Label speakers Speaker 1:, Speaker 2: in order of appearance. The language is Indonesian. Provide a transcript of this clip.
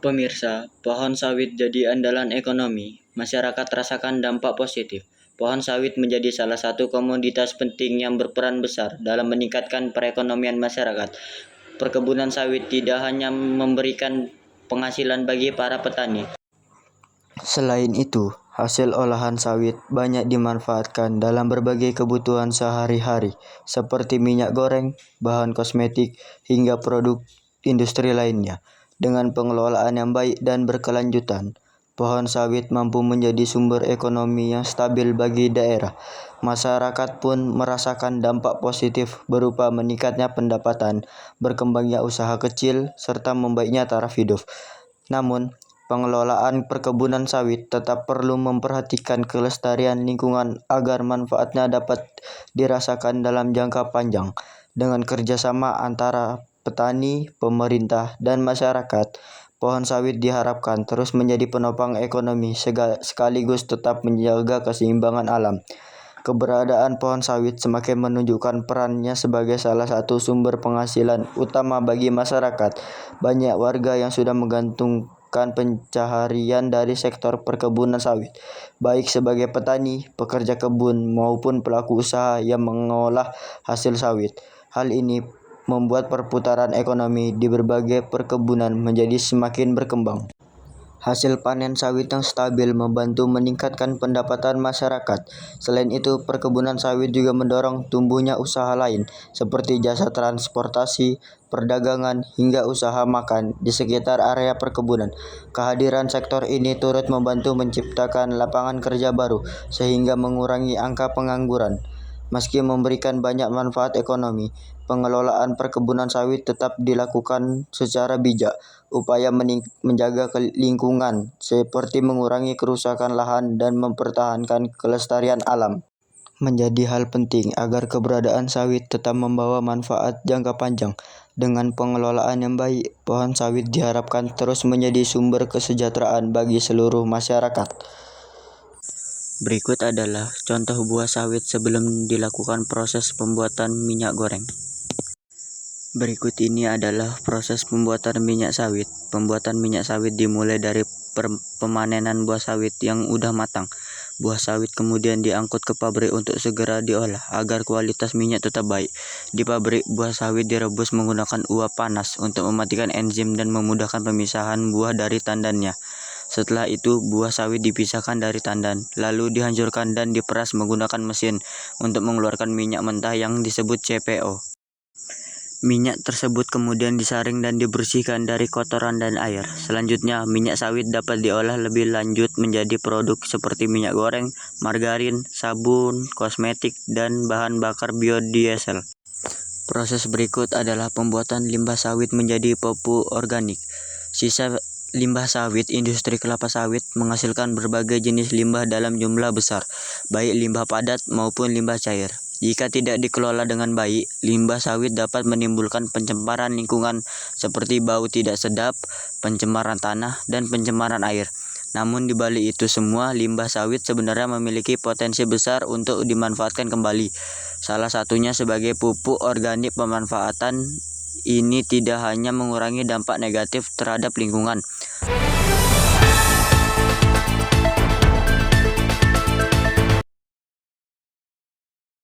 Speaker 1: Pemirsa, pohon sawit jadi andalan ekonomi. Masyarakat rasakan dampak positif. Pohon sawit menjadi salah satu komoditas penting yang berperan besar dalam meningkatkan perekonomian masyarakat. Perkebunan sawit tidak hanya memberikan penghasilan bagi para petani. Selain itu, hasil olahan sawit banyak dimanfaatkan dalam berbagai kebutuhan sehari-hari, seperti minyak goreng, bahan kosmetik, hingga produk industri lainnya. Dengan pengelolaan yang baik dan berkelanjutan, pohon sawit mampu menjadi sumber ekonomi yang stabil bagi daerah. Masyarakat pun merasakan dampak positif berupa meningkatnya pendapatan, berkembangnya usaha kecil, serta membaiknya taraf hidup. Namun, pengelolaan perkebunan sawit tetap perlu memperhatikan kelestarian lingkungan agar manfaatnya dapat dirasakan dalam jangka panjang. Dengan kerjasama antara petani, pemerintah, dan masyarakat, pohon sawit diharapkan terus menjadi penopang ekonomi sekaligus tetap menjaga keseimbangan alam. Keberadaan pohon sawit semakin menunjukkan perannya sebagai salah satu sumber penghasilan utama bagi masyarakat. Banyak warga yang sudah menggantungkan pencaharian dari sektor perkebunan sawit, baik sebagai petani, pekerja kebun, maupun pelaku usaha yang mengolah hasil sawit. Hal ini membuat perputaran ekonomi di berbagai perkebunan menjadi semakin berkembang. Hasil panen sawit yang stabil membantu meningkatkan pendapatan masyarakat. Selain itu, perkebunan sawit juga mendorong tumbuhnya usaha lain, seperti jasa transportasi, perdagangan, hingga usaha makan di sekitar area perkebunan. Kehadiran sektor ini turut membantu menciptakan lapangan kerja baru, sehingga mengurangi angka pengangguran. Meski memberikan banyak manfaat ekonomi, pengelolaan perkebunan sawit tetap dilakukan secara bijak. Upaya menjaga lingkungan, seperti mengurangi kerusakan lahan dan mempertahankan kelestarian alam, menjadi hal penting agar keberadaan sawit tetap membawa manfaat jangka panjang. Dengan pengelolaan yang baik, pohon sawit diharapkan terus menjadi sumber kesejahteraan bagi seluruh masyarakat. Berikut adalah contoh buah sawit sebelum dilakukan proses pembuatan minyak goreng. Berikut ini adalah proses pembuatan minyak sawit. Pembuatan minyak sawit dimulai dari pemanenan buah sawit yang udah matang. Buah sawit kemudian diangkut ke pabrik untuk segera diolah agar kualitas minyak tetap baik. Di pabrik, buah sawit direbus menggunakan uap panas untuk mematikan enzim dan memudahkan pemisahan buah dari tandannya. Setelah itu, buah sawit dipisahkan dari tandan, lalu dihancurkan dan diperas menggunakan mesin untuk mengeluarkan minyak mentah yang disebut CPO. Minyak tersebut kemudian disaring dan dibersihkan dari kotoran dan air. Selanjutnya, minyak sawit dapat diolah lebih lanjut menjadi produk seperti minyak goreng, margarin, sabun, kosmetik, dan bahan bakar biodiesel. Proses berikut adalah pembuatan limbah sawit menjadi pupuk organik. Sisa limbah sawit industri kelapa sawit menghasilkan berbagai jenis limbah dalam jumlah besar, baik limbah padat maupun limbah cair. Jika tidak dikelola dengan baik, limbah sawit dapat menimbulkan pencemaran lingkungan seperti bau tidak sedap, pencemaran tanah, dan pencemaran air. Namun di balik itu semua, limbah sawit sebenarnya memiliki potensi besar untuk dimanfaatkan kembali. Salah satunya sebagai pupuk organik. Pemanfaatan ini tidak hanya mengurangi dampak negatif terhadap lingkungan,